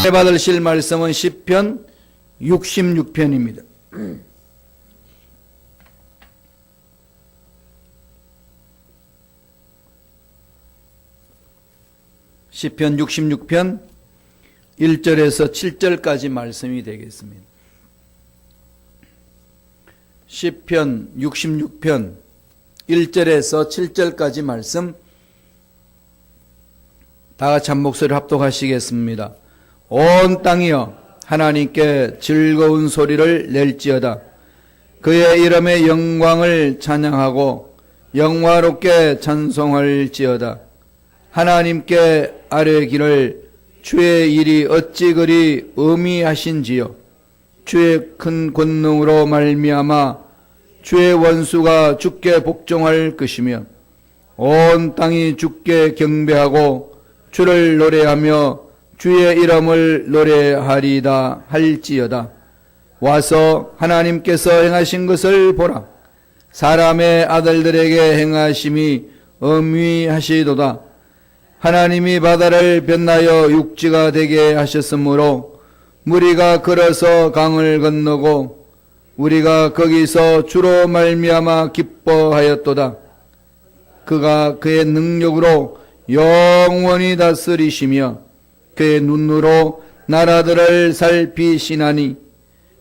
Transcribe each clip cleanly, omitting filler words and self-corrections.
받으실 말씀은 시편 66편입니다. 시편 66편 1절에서 7절까지 말씀이 되겠습니다. 시편 66편 1절에서 7절까지 말씀 다 같이 한 목소리로 합독하시겠습니다. 온 땅이여 하나님께 즐거운 소리를 낼지어다. 그의 이름의 영광을 찬양하고 영화롭게 찬송할지어다. 하나님께 아뢰기를 주의 일이 어찌 그리 음미하신지요. 주의 큰 권능으로 말미암아 주의 원수가 주께 복종할 것이며 온 땅이 주께 경배하고 주를 노래하며 주의 이름을 노래하리다 할지어다. 와서 하나님께서 행하신 것을 보라. 사람의 아들들에게 행하심이 엄위하시도다. 하나님이 바다를 변하여 육지가 되게 하셨으므로 무리가 걸어서 강을 건너고 우리가 거기서 주로 말미암아 기뻐하였도다. 그가 그의 능력으로 영원히 다스리시며 그의 눈으로 나라들을 살피시나니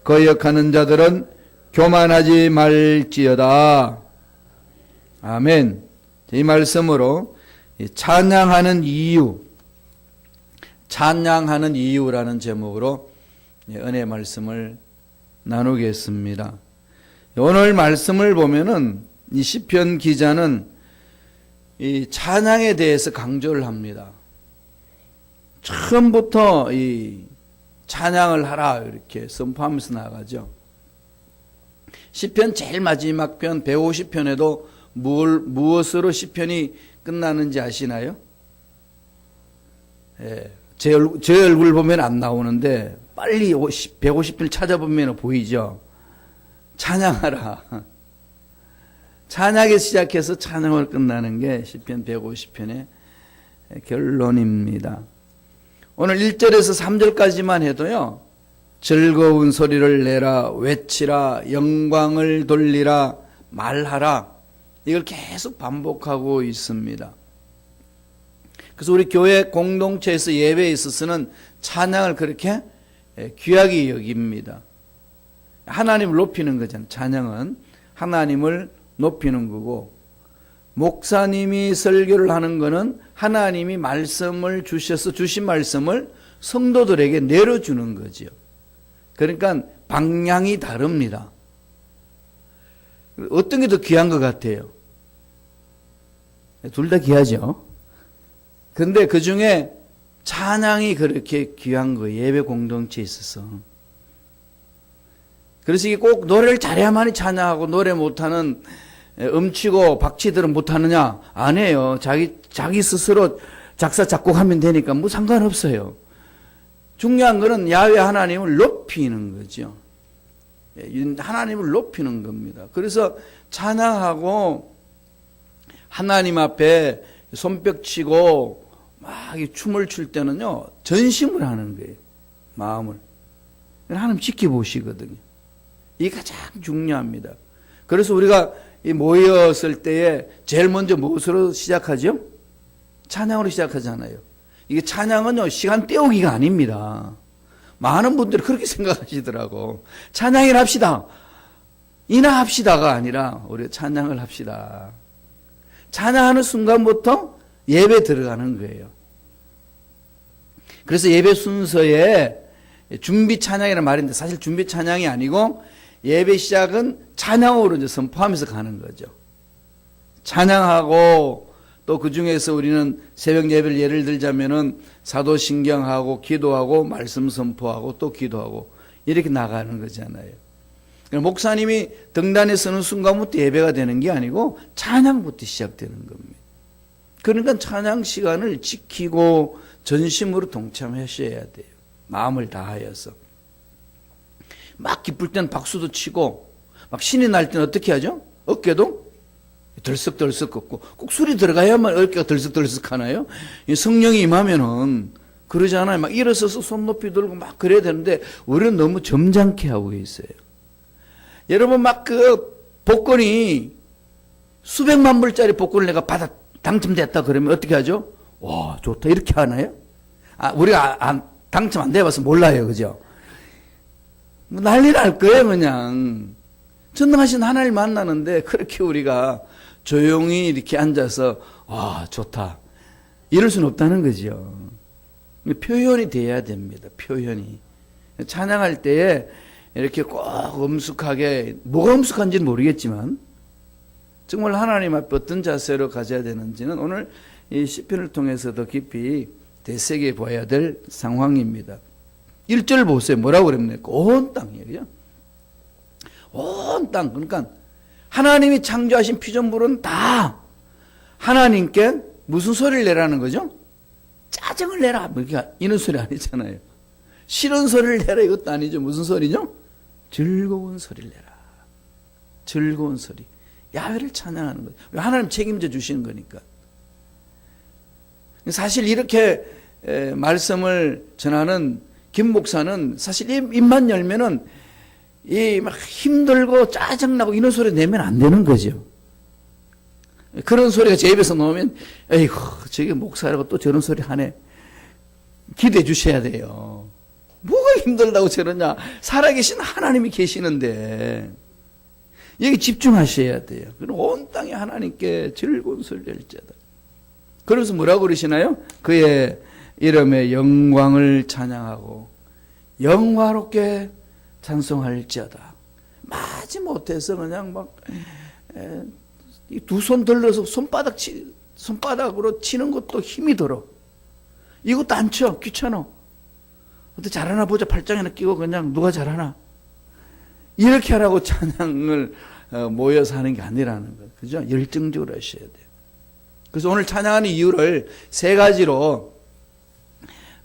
거역하는 자들은 교만하지 말지어다. 아멘. 이 말씀으로 찬양하는 이유라는 제목으로 은혜 말씀을 나누겠습니다. 오늘 말씀을 보면은 이 시편 기자는 이 찬양에 대해서 강조를 합니다. 처음부터 이 찬양을 하라 이렇게 선포하면서 나가죠. 시편 제일 마지막 편 150편에도 무엇으로 시편이 끝나는지 아시나요? 예, 제 얼굴 보면 안 나오는데 빨리 150편 찾아보면 보이죠. 찬양하라. 찬양에 시작해서 찬양을 끝나는 게 시편 150편의 결론입니다. 오늘 1절에서 3절까지만 해도요. 즐거운 소리를 내라, 외치라, 영광을 돌리라, 말하라. 이걸 계속 반복하고 있습니다. 그래서 우리 교회 공동체에서 예배에 있어서는 찬양을 그렇게 귀하게 여깁니다. 하나님을 높이는 거잖아요. 찬양은 하나님을 높이는 거고, 목사님이 설교를 하는 거는 하나님이 말씀을 주셔서 주신 말씀을 성도들에게 내려주는 거죠. 그러니까 방향이 다릅니다. 어떤 게 더 귀한 것 같아요? 둘 다 귀하죠. 근데 그 중에 찬양이 그렇게 귀한 거예요. 예배 공동체에 있어서. 그래서 이게 꼭 노래를 잘해야만이 찬양하고 노래 못하는 음치고 박치들은 못하느냐? 아니에요. 자기 스스로 작사 작곡하면 되니까 뭐 상관없어요. 중요한 거는 야훼 하나님을 높이는 거죠. 하나님을 높이는 겁니다. 그래서 찬양하고 하나님 앞에 손뼉치고 막 춤을 출 때는요, 전심을 하는 거예요. 마음을. 하나님 지켜보시거든요. 이게 가장 중요합니다. 그래서 우리가 모였을 때에 제일 먼저 무엇으로 시작하죠? 찬양으로 시작하잖아요. 이게 찬양은요, 시간 때우기가 아닙니다. 많은 분들이 그렇게 생각하시더라고. 찬양을 합시다. 인하합시다가 아니라 우리 찬양을 합시다. 찬양하는 순간부터 예배 들어가는 거예요. 그래서 예배 순서에 준비 찬양이라는 말인데 사실 준비 찬양이 아니고 예배 시작은 찬양으로 이제 선포하면서 가는 거죠. 찬양하고 또 그 중에서 우리는 새벽 예배를 예를 들자면은 사도신경하고 기도하고 말씀 선포하고 또 기도하고 이렇게 나가는 거잖아요. 목사님이 등단에 서는 순간부터 예배가 되는 게 아니고 찬양부터 시작되는 겁니다. 그러니까 찬양 시간을 지키고 전심으로 동참하셔야 돼요. 마음을 다하여서. 막 기쁠 때는 박수도 치고 막 신이 날 때는 어떻게 하죠? 어깨도 덜썩덜썩 걷고 꼭 술이 들어가야만 어깨가 덜썩덜썩 하나요? 성령이 임하면은 그러잖아요. 막 일어서서 손 높이 들고 막 그래야 되는데 우리는 너무 점잖게 하고 있어요. 여러분 막 그 복권이 수백만 불짜리 복권을 내가 당첨됐다 그러면 어떻게 하죠? 와, 좋다. 이렇게 하나요? 우리가 당첨 안 돼봐서 몰라요. 그죠? 뭐 난리 날 거예요, 그냥. 전능하신 하나님을 만나는데 그렇게 우리가 조용히 이렇게 앉아서, 와, 좋다. 이럴 수는 없다는 거죠. 표현이 돼야 됩니다. 표현이. 찬양할 때에 이렇게 꼭 엄숙하게, 뭐가 엄숙한지는 모르겠지만, 정말 하나님 앞에 어떤 자세로 가져야 되는지는 오늘 이 시편을 통해서 더 깊이 되새겨 봐야 될 상황입니다. 1절 보세요. 뭐라고 그랬습니까? 온 땅이에요. 온 땅. 그러니까 하나님이 창조하신 피조물은 다 하나님께 무슨 소리를 내라는 거죠? 짜증을 내라. 뭐 이런 소리 아니잖아요. 싫은 소리를 내라 이것도 아니죠. 무슨 소리죠? 즐거운 소리를 내라. 즐거운 소리. 야훼를 찬양하는 거죠. 하나님 책임져 주시는 거니까. 사실 이렇게 말씀을 전하는 김 목사는 사실 입만 열면은 이 막 힘들고 짜증나고 이런 소리 내면 안 되는 거죠. 그런 소리가 제 입에서 나오면 에이구 저게 목사라고 또 저런 소리 하네. 기대해 주셔야 돼요. 뭐가 힘들다고 저러냐. 살아계신 하나님이 계시는데 여기 집중하셔야 돼요. 그럼 온 땅에 하나님께 즐거운 소리를 할지어다. 그러면서 뭐라고 그러시나요? 그의 이름의 영광을 찬양하고 영화롭게 찬송할지어다. 마지못해서 그냥 막 두 손 들러서 손바닥으로 치는 것도 힘이 들어. 이것도 안 쳐. 귀찮아. 어떻게 잘하나 보자. 팔짱이나 끼고 그냥 누가 잘하나. 이렇게 하라고 찬양을 모여서 하는 게 아니라는 거예요. 그죠? 열정적으로 하셔야 돼요. 그래서 오늘 찬양하는 이유를 세 가지로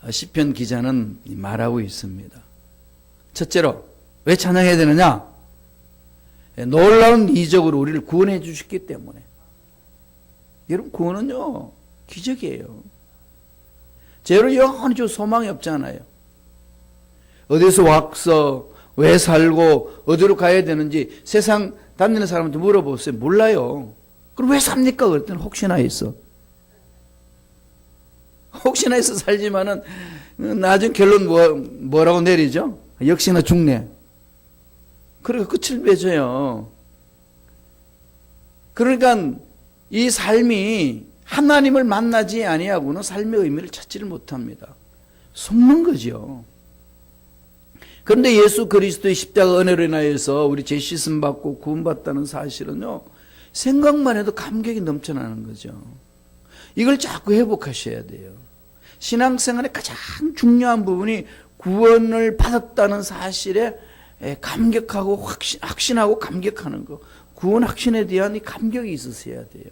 시편 기자는 말하고 있습니다. 첫째로 왜 찬양해야 되느냐? 놀라운 이적으로 우리를 구원해 주셨기 때문에. 여러분 구원은요 기적이에요. 죄로 영원히 저 소망이 없잖아요. 어디서 왔어? 왜 살고 어디로 가야 되는지 세상 다니는 사람한테 물어보세요. 몰라요. 그럼 왜 삽니까? 그랬더니 혹시나 해서. 혹시나 해서 살지만은 나중 결론 뭐라고 내리죠? 역시나 죽네. 그러니까 끝을 맺어요. 그러니까 이 삶이 하나님을 만나지 아니하고는 삶의 의미를 찾지를 못합니다. 속는 거죠. 그런데 예수 그리스도의 십자가 은혜로 인하여서 우리 죄 씻음 받고 구원받다는 사실은요, 생각만 해도 감격이 넘쳐나는 거죠. 이걸 자꾸 회복하셔야 돼요. 신앙생활의 가장 중요한 부분이 구원을 받았다는 사실에 감격하고 확신하고 감격하는 거. 구원 확신에 대한 이 감격이 있으셔야 돼요.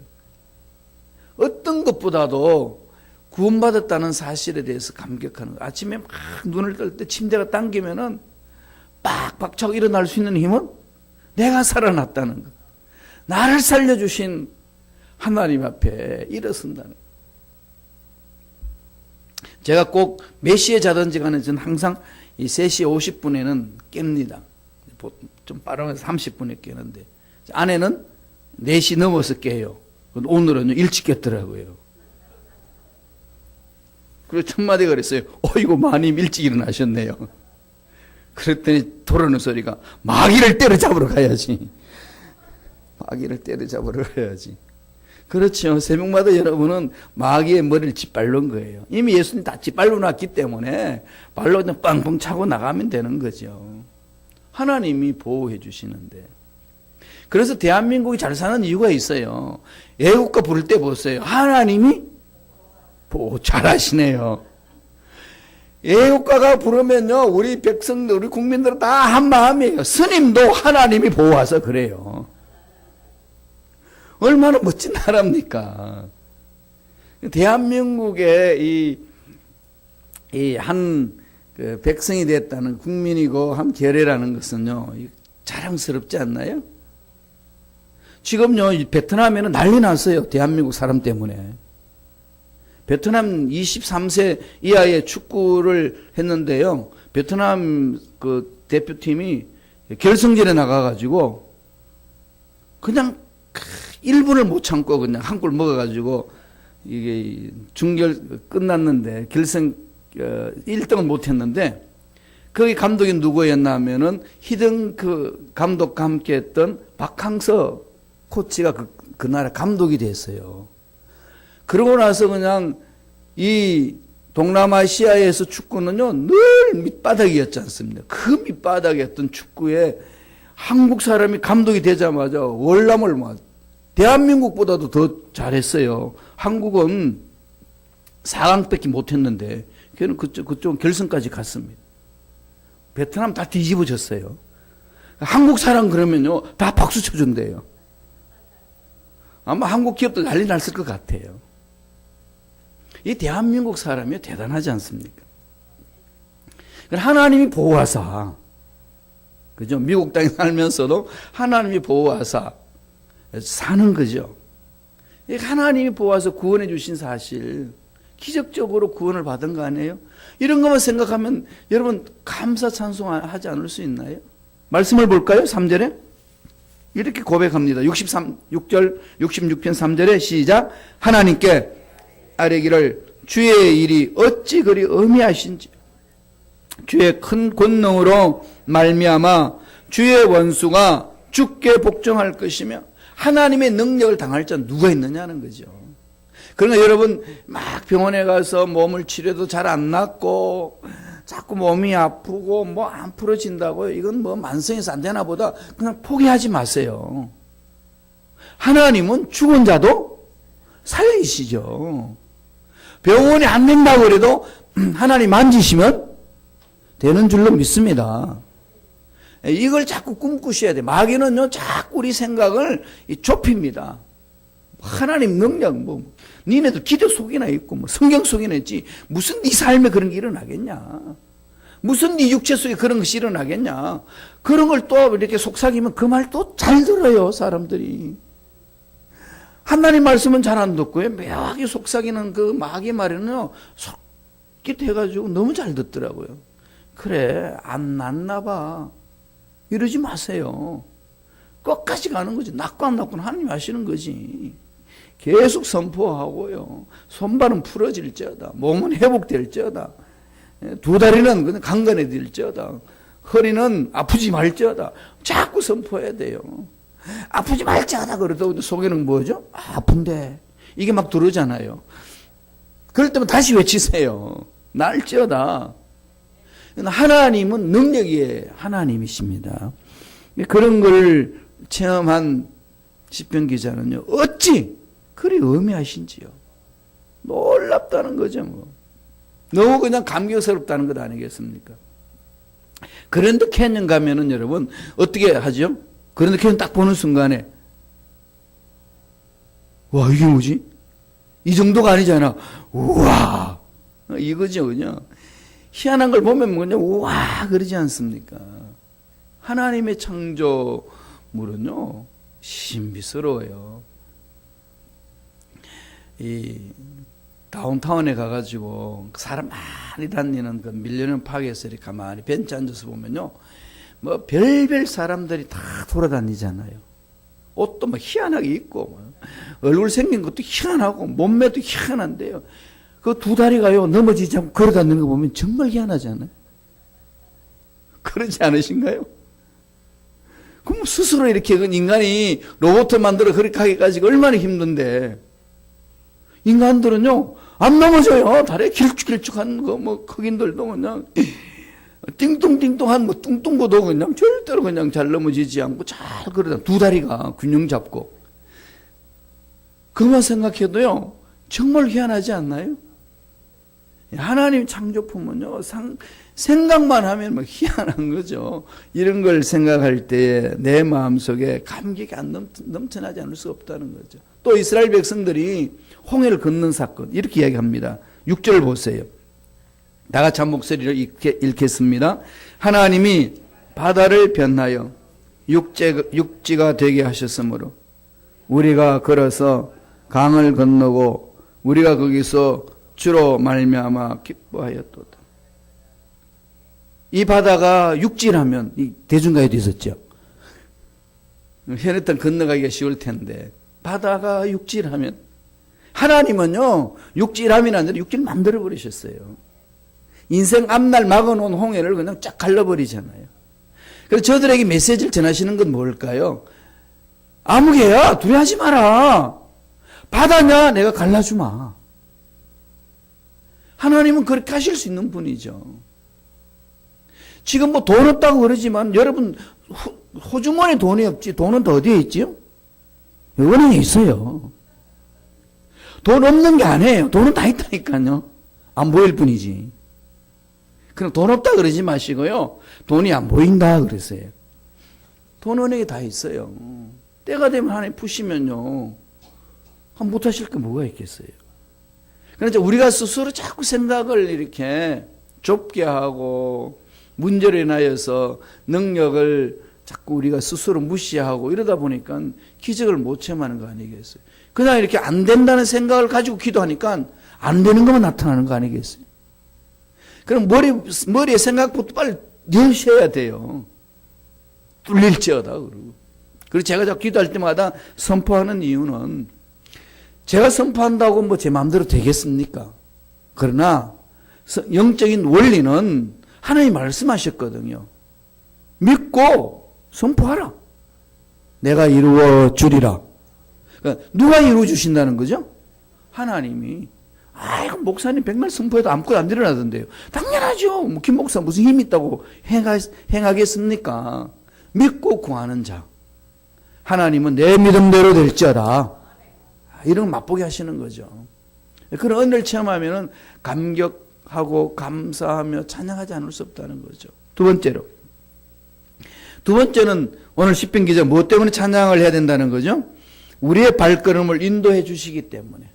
어떤 것보다도 구원받았다는 사실에 대해서 감격하는 거. 아침에 막 눈을 뜰 때 침대가 당기면은 빡빡 차고 일어날 수 있는 힘은 내가 살아났다는 거. 나를 살려주신 하나님 앞에 일어선다는 거. 제가 꼭 몇 시에 자든지 간에 저는 항상 이 3시 50분에는 깹니다. 좀 빠르면 30분에 깨는데 아내는 4시 넘어서 깨요. 오늘은 일찍 깼더라고요. 그래서 첫마디가 그랬어요. 어이구 마님 일찍 일어나셨네요. 그랬더니 돌아오는 소리가 마귀를 때려잡으러 가야지. 마귀를 때려잡으러 가야지. 그렇죠. 새벽마다 여러분은 마귀의 머리를 짓밟는 거예요. 이미 예수님 다 짓밟아 놨기 때문에 발로 그냥 빵빵 차고 나가면 되는 거죠. 하나님이 보호해 주시는데. 그래서 대한민국이 잘 사는 이유가 있어요. 애국가 부를 때 보세요. 하나님이 보호 잘하시네요. 애국가가 부르면요, 우리 백성들, 우리 국민들은 다 한 마음이에요. 스님도 하나님이 보호하서 그래요. 얼마나 멋진 나라입니까? 대한민국의 그 백성이 됐다는 국민이고 한 결의라는 것은요, 자랑스럽지 않나요? 지금요, 베트남에는 난리 났어요. 대한민국 사람 때문에. 베트남 23세 이하의 축구를 했는데요. 베트남 그 대표팀이 결승전에 나가가지고 그냥 1분을 못 참고 그냥 한 골 먹어가지고 이게 중결 끝났는데 결승 1등은 못 했는데 거기 감독이 누구였나 하면은 히든 그 감독과 함께 했던 박항서 코치가 그 나라 감독이 됐어요. 그러고 나서 그냥 이 동남아시아에서 축구는요, 늘 밑바닥이었지 않습니까? 그 밑바닥이었던 축구에 한국 사람이 감독이 되자마자 월남을 막 대한민국보다도 더 잘했어요. 한국은 4강밖에 못했는데 걔는 그쪽 결승까지 갔습니다. 베트남 다 뒤집어졌어요. 한국 사람 그러면요 다 박수 쳐준대요. 아마 한국 기업도 난리 났을 것 같아요. 이 대한민국 사람이 대단하지 않습니까? 하나님이 보호하사, 그죠? 미국 땅에 살면서도 하나님이 보호하사 사는 거죠. 하나님이 보호하사 구원해 주신 사실, 기적적으로 구원을 받은 거 아니에요? 이런 것만 생각하면 여러분 감사 찬송하지 않을 수 있나요? 말씀을 볼까요? 3절에 이렇게 고백합니다. 6절 66편 3절에 시작. 하나님께 아뢰기를 주의 일이 어찌 그리 의미하신지, 주의 큰 권능으로 말미암아 주의 원수가 죽게 복종할 것이며, 하나님의 능력을 당할 자는 누가 있느냐는 거죠. 그러니까 여러분 막 병원에 가서 몸을 치료도 잘 안 낫고 자꾸 몸이 아프고 뭐 안 풀어진다고요. 이건 뭐 만성해서 안 되나 보다. 그냥 포기하지 마세요. 하나님은 죽은 자도 살리시죠. 병원이 안 된다고 그래도 하나님 만지시면 되는 줄로 믿습니다. 이걸 자꾸 꿈꾸셔야 돼요. 마귀는요, 자꾸 우리 생각을 좁힙니다. 하나님 능력, 니네도 기도 속이나 있고, 성경 속이나 있지, 무슨 네 삶에 그런 게 일어나겠냐. 무슨 네 육체 속에 그런 것이 일어나겠냐. 그런 걸 또 이렇게 속삭이면 그 말 또 잘 들어요, 사람들이. 하나님 말씀은 잘 안 듣고요. 묘하게 속삭이는 그 마귀 말에는요, 속기 돼가지고 너무 잘 듣더라고요. 그래, 안 낫나 봐. 이러지 마세요. 끝까지 가는 거지. 낫고 안 낫고는 하나님이 하시는 거지. 계속 선포하고요. 손발은 풀어질지어다. 몸은 회복될지어다. 두 다리는 그냥 강건해질지어다. 허리는 아프지 말지어다. 자꾸 선포해야 돼요. 아프지 말지어다 그래도 속에는 뭐죠? 아픈데. 이게 막 들어오잖아요. 그럴 때면 다시 외치세요. 날지어다. 하나님은 능력의 하나님이십니다. 그런 걸 체험한 시편 기자는요, 어찌 그리 의미하신지요. 놀랍다는 거죠, 뭐. 너무 그냥 감격스럽다는 것 아니겠습니까? 그런데 캐년 가면은 여러분 어떻게 하죠? 그런데 캐년 딱 보는 순간에 와, 이게 뭐지? 이 정도가 아니잖아. 우와, 이거죠, 그냥. 희한한 걸 보면 그냥 우와 그러지 않습니까? 하나님의 창조물은요 신비스러워요. 이 다운타운에 가가지고 사람 많이 다니는 그 밀레니엄 파크에서 이렇게 가만히 벤치 앉아서 보면요, 뭐 별별 사람들이 다 돌아다니잖아요. 옷도 막 희한하게 입고, 얼굴 생긴 것도 희한하고 몸매도 희한한데요. 그 두 다리가요 넘어지지 않고 걸어다니는 거 보면 정말 희한하잖아요. 그렇지 않으신가요? 그럼 스스로 이렇게 인간이 로봇을 만들어 그렇게 하기까지 얼마나 힘든데, 인간들은요 안 넘어져요. 다리에 길쭉길쭉한 거 뭐 흑인들도 그냥 띵뚱띵뚱한 뭐 뚱뚱고도 그냥 절대로 그냥 잘 넘어지지 않고 잘 걸어다. 두 다리가 균형 잡고. 그것만 생각해도요 정말 희한하지 않나요? 하나님 창조품은요, 생각만 하면 뭐 희한한 거죠. 이런 걸 생각할 때에 내 마음속에 감격이 안 넘쳐나지 않을 수 없다는 거죠. 또 이스라엘 백성들이 홍해를 건넌 사건, 이렇게 이야기합니다. 6절 보세요. 다 같이 한 목소리로 읽겠습니다. 하나님이 바다를 변하여 육지가 되게 하셨으므로 우리가 걸어서 강을 건너고 우리가 거기서 주로 말미암아 기뻐하였도다. 이 바다가 육지라면 이 대중가에도 있었죠. 해냈던 건너가기가 쉬울 텐데 바다가 육지라면 하나님은요 육지라면 아니라 육지를 만들어 버리셨어요. 인생 앞날 막아놓은 홍해를 그냥 쫙 갈라버리잖아요. 그래서 저들에게 메시지를 전하시는 건 뭘까요? 아무개야 두려워하지 마라. 바다냐 내가 갈라주마. 하나님은 그렇게 하실 수 있는 분이죠. 지금 뭐 돈 없다고 그러지만 여러분 호주머니에 돈이 없지 돈은 더 어디에 있지요? 은행에 있어요. 돈 없는 게 아니에요. 돈은 다 있다니까요. 안 보일 뿐이지. 그럼 돈 없다 그러지 마시고요. 돈이 안 보인다 그랬어요. 돈 은행에 다 있어요. 때가 되면 하나님 푸시면요. 못하실 게 뭐가 있겠어요. 그러니까 우리가 스스로 자꾸 생각을 이렇게 좁게 하고 문제로 인하여서 능력을 자꾸 우리가 스스로 무시하고 이러다 보니까 기적을 못 체험하는 거 아니겠어요. 그냥 이렇게 안 된다는 생각을 가지고 기도하니까 안 되는 것만 나타나는 거 아니겠어요. 그럼 머리에 생각부터 빨리 넣으셔야 돼요. 뚫릴지어다. 그리고 제가 자꾸 기도할 때마다 선포하는 이유는 제가 선포한다고 뭐 제 마음대로 되겠습니까? 그러나 영적인 원리는 하나님이 말씀하셨거든요. 믿고 선포하라. 내가 이루어 주리라. 그러니까 누가 이루어 주신다는 거죠? 하나님이. 아이고 목사님 백날 선포해도 아무것도 안 일어나던데요. 당연하죠. 뭐 김 목사 무슨 힘 있다고 행하겠습니까? 믿고 구하는 자. 하나님은 내 믿음대로 될지어다. 이런 거 맛보게 하시는 거죠. 그런 은혜를 체험하면은 감격하고 감사하며 찬양하지 않을 수 없다는 거죠. 두 번째는 오늘 시편 기자 무엇 때문에 찬양을 해야 된다는 거죠? 우리의 발걸음을 인도해 주시기 때문에.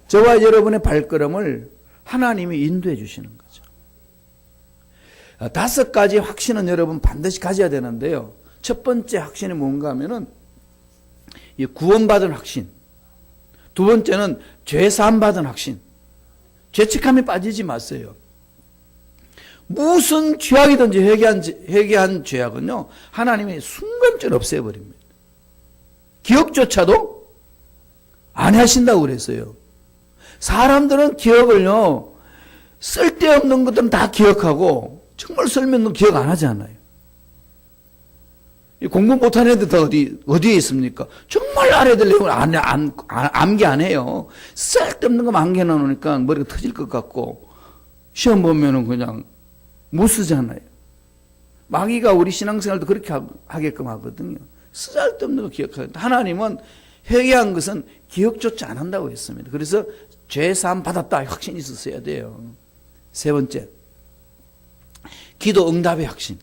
저와 여러분의 발걸음을 하나님이 인도해 주시는 거죠. 5가지 확신은 여러분 반드시 가져야 되는데요. 첫 번째 확신이 뭔가 하면은 구원받은 확신. 두 번째는 죄 사함 받은 확신. 죄책감에 빠지지 마세요. 무슨 죄악이든지 회개한 죄악은요 하나님이 순간적으로 없애버립니다. 기억조차도 안 하신다고 그랬어요. 사람들은 기억을요 쓸데없는 것들은 다 기억하고 정말 쓸모없는 기억 안 하잖아요. 공부 못하는 애들 다 어디에 있습니까? 정말 알아들 내용을 암기 안 해요. 쓸데없는 거 암기 해놓으니까 머리가 터질 것 같고 시험 보면은 그냥 못 쓰잖아요. 마귀가 우리 신앙생활도 그렇게 하게끔 하거든요. 쓸데없는 거 기억하는데 하나님은 회개한 것은 기억조차 안 한다고 했습니다. 그래서 죄사함 받았다 확신이 있었어야 돼요. 세 번째, 기도 응답의 확신.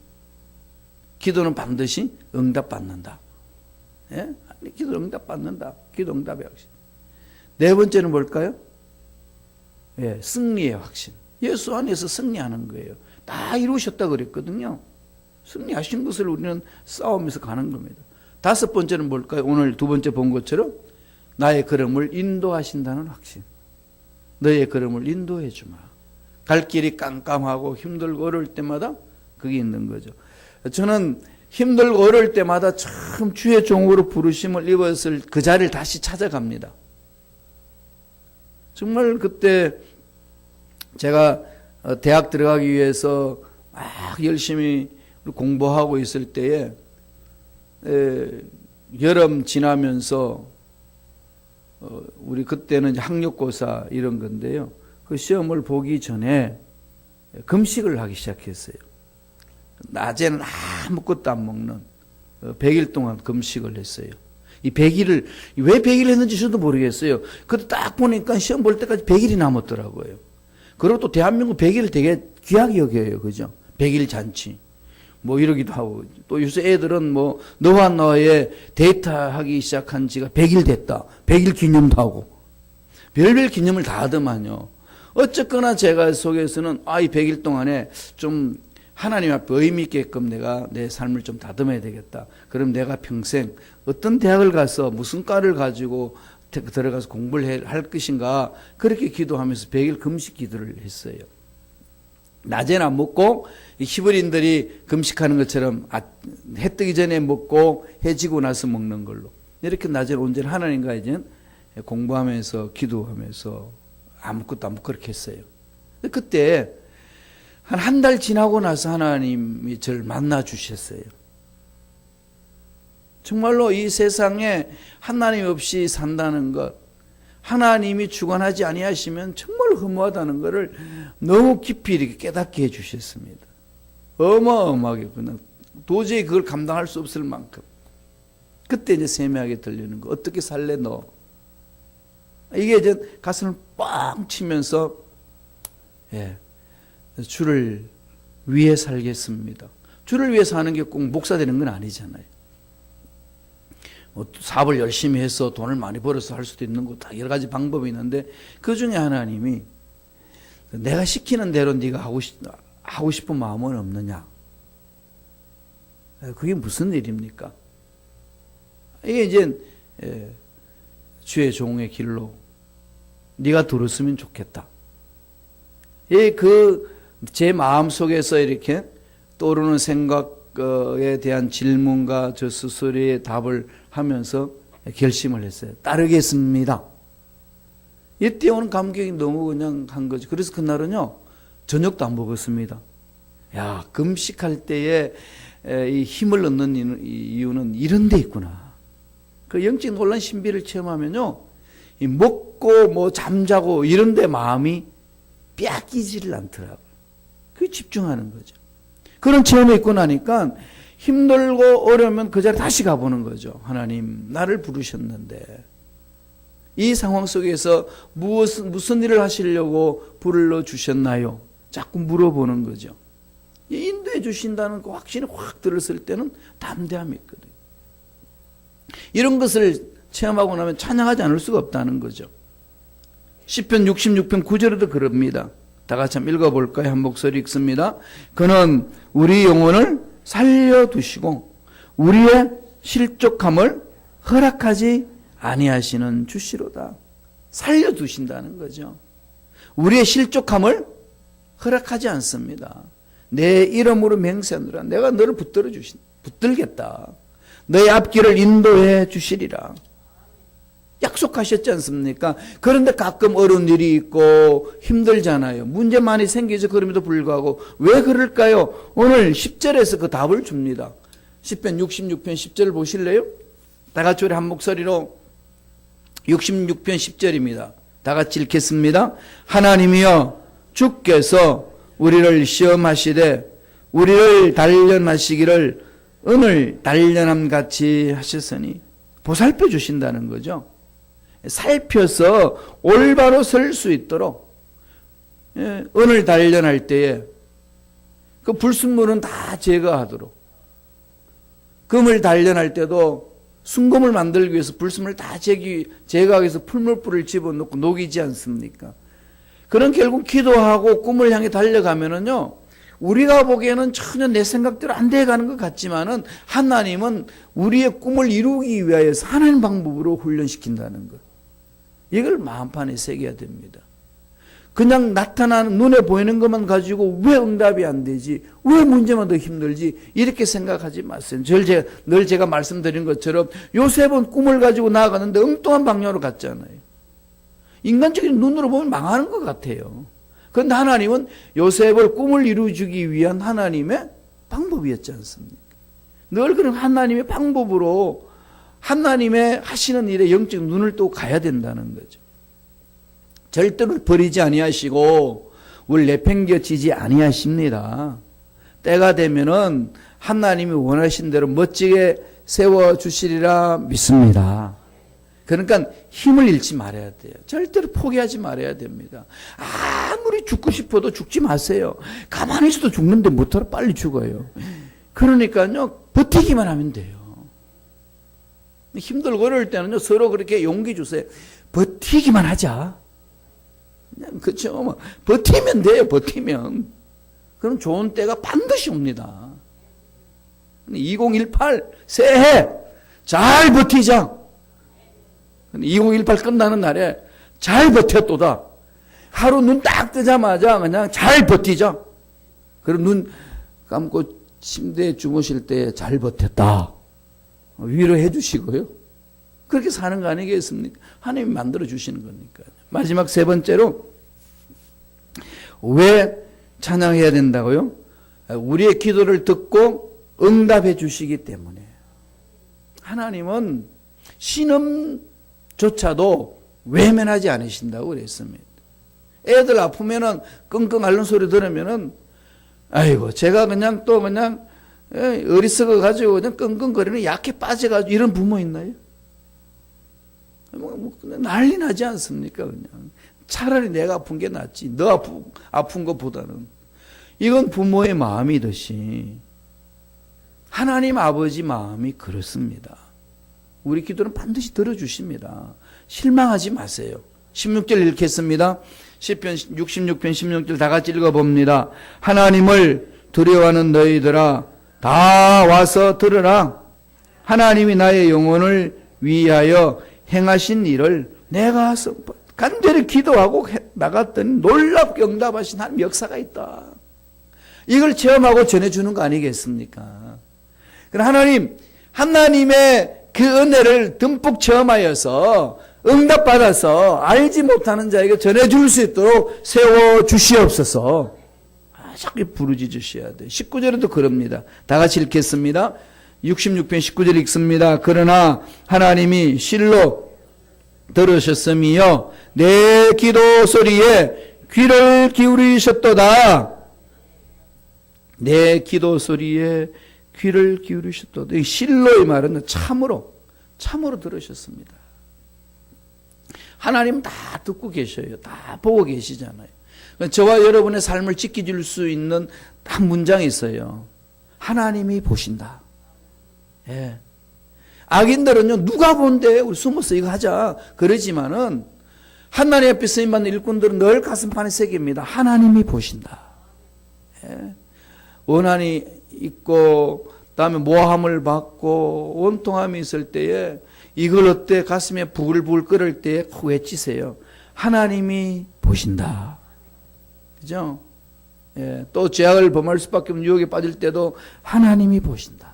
기도는 반드시 응답받는다. 예? 기도 응답받는다. 기도 응답의 확신. 네 번째는 뭘까요? 예, 승리의 확신. 예수 안에서 승리하는 거예요. 다 이루셨다 그랬거든요. 승리하신 것을 우리는 싸우면서 가는 겁니다. 다섯 번째는 뭘까요? 오늘 두 번째 본 것처럼 나의 걸음을 인도하신다는 확신. 너의 걸음을 인도해 주마. 갈 길이 깜깜하고 힘들고 어려울 때마다 그게 있는 거죠. 저는 힘들고 어려울 때마다 참 주의 종으로 부르심을 입었을 그 자리를 다시 찾아갑니다. 정말 그때 제가 대학 들어가기 위해서 막 열심히 공부하고 있을 때에 여름 지나면서 우리 그때는 학력고사 이런 건데요. 그 시험을 보기 전에 금식을 하기 시작했어요. 낮에는 아무것도 안 먹는 100일 동안 금식을 했어요. 이 100일을 왜 100일 했는지 저도 모르겠어요. 그때 딱 보니까 시험 볼 때까지 100일이 남았더라고요. 그리고 또 대한민국 100일 되게 귀하게 여겨요. 그죠? 100일 잔치. 뭐 이러기도 하고. 또 요새 애들은 뭐 너와 너의 데이트하기 시작한 지가 100일 됐다. 100일 기념도 하고. 별별 기념을 다 하더만요. 어쨌거나 제가 속에서는 이 100일 동안에 좀 하나님 앞에 의미 있게끔 내가 내 삶을 좀 다듬어야 되겠다. 그럼 내가 평생 어떤 대학을 가서 무슨 과를 가지고 들어가서 공부를 할 것인가 그렇게 기도하면서 100일 금식 기도를 했어요. 낮에는 안 먹고 히브리인들이 금식하는 것처럼 해 뜨기 전에 먹고 해 지고 나서 먹는 걸로 이렇게 낮에는 온전히 하나님과 이제 공부하면서 기도하면서 아무것도 안 먹고 그렇게 했어요. 그때 한 달 지나고 나서 하나님이 저를 만나 주셨어요. 정말로 이 세상에 하나님 없이 산다는 것, 하나님이 주관하지 아니하시면 정말 허무하다는 것을 너무 깊이 이렇게 깨닫게 해주셨습니다. 어마어마하게 그냥 도저히 그걸 감당할 수 없을 만큼. 그때 이제 세미하게 들리는 거. 어떻게 살래 너? 이게 이제 가슴을 뻥 치면서 주를 위해 살겠습니다. 주를 위해 사는 게 꼭 목사 되는 건 아니잖아요. 사업을 열심히 해서 돈을 많이 벌어서 할 수도 있는 거 다 여러 가지 방법이 있는데 그 중에 하나님이 내가 시키는 대로 네가 하고 싶은 마음은 없느냐? 그게 무슨 일입니까? 이게 이제 주의 종의 길로 네가 들었으면 좋겠다. 제 마음 속에서 이렇게 떠오르는 생각에 대한 질문과 저 스스로의 답을 하면서 결심을 했어요. 따르겠습니다. 이때 오는 감격이 너무 그냥 한 거죠. 그래서 그날은요, 저녁도 안 먹었습니다. 야, 금식할 때에 이 힘을 얻는 이유는 이런 데 있구나. 그 영적 놀란 신비를 체험하면요, 이 먹고 뭐 잠자고 이런 데 마음이 뺏기지를 않더라고요. 그게 집중하는 거죠. 그런 체험이 있고 나니까 힘들고 어려우면 그 자리에 다시 가보는 거죠. 하나님, 나를 부르셨는데 이 상황 속에서 무슨 일을 하시려고 불러주셨나요? 자꾸 물어보는 거죠. 인도해 주신다는 그 확신이 확 들었을 때는 담대함이 있거든요. 이런 것을 체험하고 나면 찬양하지 않을 수가 없다는 거죠. 시편 66편 9절에도 그럽니다. 다 같이 한번 읽어볼까요? 한 목소리 읽습니다. 그는 우리 영혼을 살려두시고 우리의 실족함을 허락하지 아니하시는 주시로다. 살려두신다는 거죠. 우리의 실족함을 허락하지 않습니다. 내 이름으로 맹세하노라. 내가 너를 붙들겠다. 너의 앞길을 인도해 주시리라. 약속하셨지 않습니까? 그런데 가끔 어려운 일이 있고 힘들잖아요. 문제 많이 생기죠. 그럼에도 불구하고 왜 그럴까요? 오늘 10절에서 그 답을 줍니다. 시편 66편 10절을 보실래요? 다 같이 우리 한 목소리로 66편 10절입니다. 다 같이 읽겠습니다. 하나님이여 주께서 우리를 시험하시되 우리를 단련하시기를 은을 단련함 같이 하셨으니 보살펴 주신다는 거죠. 살펴서 올바로 설 수 있도록 은을 단련할 때에 그 불순물은 다 제거하도록, 금을 단련할 때도 순금을 만들기 위해서 불순물을 다 제거하기 위해서 풀물불을 집어넣고 녹이지 않습니까? 그런 결국 기도하고 꿈을 향해 달려가면은요, 우리가 보기에는 전혀 내 생각대로 안 돼가는 것 같지만은 하나님은 우리의 꿈을 이루기 위하여서 하나님 방법으로 훈련시킨다는 것. 이걸 마음판에 새겨야 됩니다. 그냥 나타나는 눈에 보이는 것만 가지고 왜 응답이 안 되지? 왜 문제만 더 힘들지? 이렇게 생각하지 마세요. 늘 제가 말씀드린 것처럼 요셉은 꿈을 가지고 나아가는데 엉뚱한 방향으로 갔잖아요. 인간적인 눈으로 보면 망하는 것 같아요. 그런데 하나님은 요셉을 꿈을 이루어주기 위한 하나님의 방법이었지 않습니까? 늘 그런 하나님의 방법으로 하나님의 하시는 일에 영적 눈을 또 가야 된다는 거죠. 절대로 버리지 아니하시고 우리 내팽겨치지 아니하십니다. 때가 되면은 하나님이 원하신 대로 멋지게 세워주시리라 믿습니다. 그러니까 힘을 잃지 말아야 돼요. 절대로 포기하지 말아야 됩니다. 아무리 죽고 싶어도 죽지 마세요. 가만히 있어도 죽는데 못하러 빨리 죽어요. 그러니까요, 버티기만 하면 돼요. 힘들고 어려울 때는요, 서로 그렇게 용기 주세요. 버티기만 하자. 그렇죠. 버티면 돼요, 버티면. 그럼 좋은 때가 반드시 옵니다. 2018 새해 잘 버티자. 2018 끝나는 날에 잘 버텼도다. 하루 눈 딱 뜨자마자 그냥 잘 버티자. 그럼 눈 감고 침대에 주무실 때 잘 버텼다. 위로해 주시고요. 그렇게 사는 거 아니겠습니까? 하나님이 만들어 주시는 거니까. 마지막 세 번째로 왜 찬양해야 된다고요? 우리의 기도를 듣고 응답해 주시기 때문에. 하나님은 신음조차도 외면하지 않으신다고 그랬습니다. 애들 아프면은 끙끙 앓는 소리 들으면은 아이고 제가 그냥 또 그냥 어리석어 가지고 그냥 끙끙거리는 약해 빠져가지고 이런 부모 있나요? 뭐 난리 나지 않습니까? 그냥 차라리 내가 아픈 게 낫지. 너 아픈 것보다는. 이건 부모의 마음이듯이 하나님 아버지 마음이 그렇습니다. 우리 기도는 반드시 들어주십니다. 실망하지 마세요. 16절 읽겠습니다. 시편 66편 16절 다 같이 읽어봅니다. 하나님을 두려워하는 너희들아 다 와서 들으라. 하나님이 나의 영혼을 위하여 행하신 일을 내가 간절히 기도하고 나갔더니 놀랍게 응답하신 하나님 역사가 있다. 이걸 체험하고 전해주는 거 아니겠습니까? 그럼 하나님의 그 은혜를 듬뿍 체험하여서 응답받아서 알지 못하는 자에게 전해줄 수 있도록 세워주시옵소서. 자꾸 부르짖으셔야 돼. 19절에도 그럽니다. 다 같이 읽겠습니다. 66편 19절 읽습니다. 그러나 하나님이 실로 들으셨으며 내 기도 소리에 귀를 기울이셨도다. 내 기도 소리에 귀를 기울이셨도다. 이 실로의 말은 참으로 들으셨습니다. 하나님 다 듣고 계셔요. 다 보고 계시잖아요. 저와 여러분의 삶을 지켜줄 수 있는 딱 문장이 있어요. 하나님이 보신다. 예. 악인들은요, 누가 본대? 우리 숨어서 이거 하자. 그러지만은, 하나님 앞에 쓰임받는 일꾼들은 늘 가슴판에 새깁니다. 하나님이 보신다. 예. 원한이 있고, 다음에 모함을 받고, 원통함이 있을 때에, 이걸 어때? 가슴에 부글부글 끓을 때에 꼭 외치세요. 하나님이 보신다. 그죠? 예. 또 죄악을 범할 수밖에 없는 유혹에 빠질 때도 하나님이 보신다.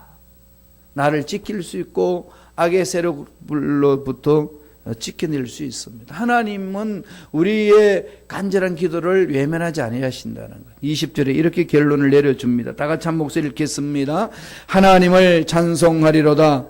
나를 지킬 수 있고 악의 세력으로부터 지켜낼 수 있습니다. 하나님은 우리의 간절한 기도를 외면하지 아니하신다는 것. 20절에 이렇게 결론을 내려줍니다. 다 같이 한 목소리 읽겠습니다. 하나님을 찬송하리로다.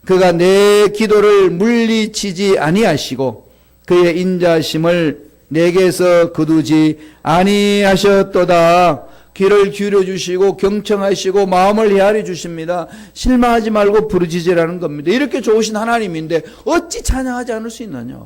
그가 내 기도를 물리치지 아니하시고 그의 인자심을 내게서 거두지 아니하셨도다. 귀를 기울여 주시고 경청하시고 마음을 헤아려 주십니다. 실망하지 말고 부르짖으라는 겁니다. 이렇게 좋으신 하나님인데 어찌 찬양하지 않을 수 있느냐.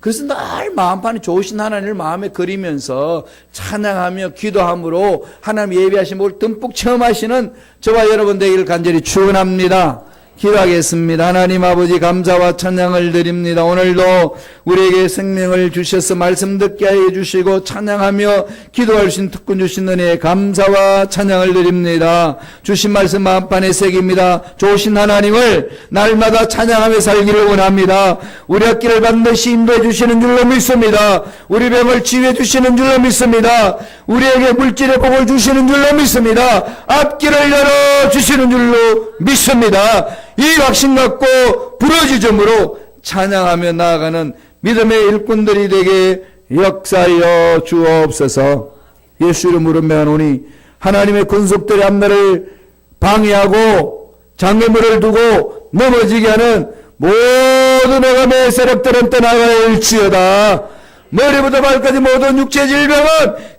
그래서 늘 마음판이 좋으신 하나님을 마음에 그리면서 찬양하며 기도함으로 하나님 예비하신 걸 듬뿍 체험하시는 저와 여러분 되기를 간절히 축원합니다. 기도하겠습니다. 하나님 아버지 감사와 찬양을 드립니다. 오늘도 우리에게 생명을 주셔서 말씀 듣게 하여 주시고 찬양하며 기도할 수 있는 특권 주신 은혜에 감사와 찬양을 드립니다. 주신 말씀 마음판에 새깁니다. 좋으신 하나님을 날마다 찬양하며 살기를 원합니다. 우리 앞길을 반드시 인도해 주시는 줄로 믿습니다. 우리 병을 치유해 주시는 줄로 믿습니다. 우리에게 물질의 복을 주시는 줄로 믿습니다. 앞길을 열어 주시는 줄로 믿습니다. 이 확신 갖고 부르짖음으로 찬양하며 나아가는 믿음의 일꾼들이 되게 역사하여 주옵소서. 예수 이름으로 명하노니 하나님의 군속들의 앞날을 방해하고 장애물을 두고 넘어지게 하는 모든 어감의 세력들은 떠나갈지어다. 머리부터 발까지 모든 육체 질병은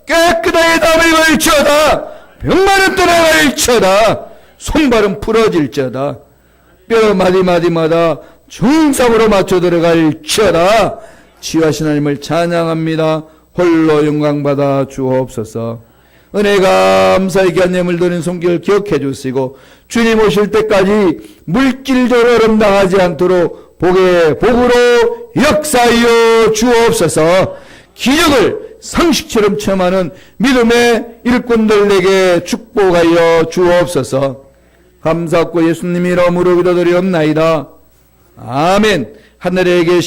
깨끗하게 담을 걸지어다. 병만은 떠나갈지어다. 손발은 풀어질지어다. 뼈 마디마디마다 중상으로 맞춰 들어갈지어다. 치유하신 하나님을 찬양합니다. 홀로 영광받아 주옵소서. 은혜 감사의 귀한 예물 드린 손길 기억해 주시고 주님 오실 때까지 물질적으로 어름당하지 않도록 복의 복으로 역사하여 주옵소서. 기적을 상식처럼 체험하는 믿음의 일꾼들에게 축복하여 주옵소서. 감사하고 예수님 이름으로 기도드리옵나이다. 아멘. 하늘에 계신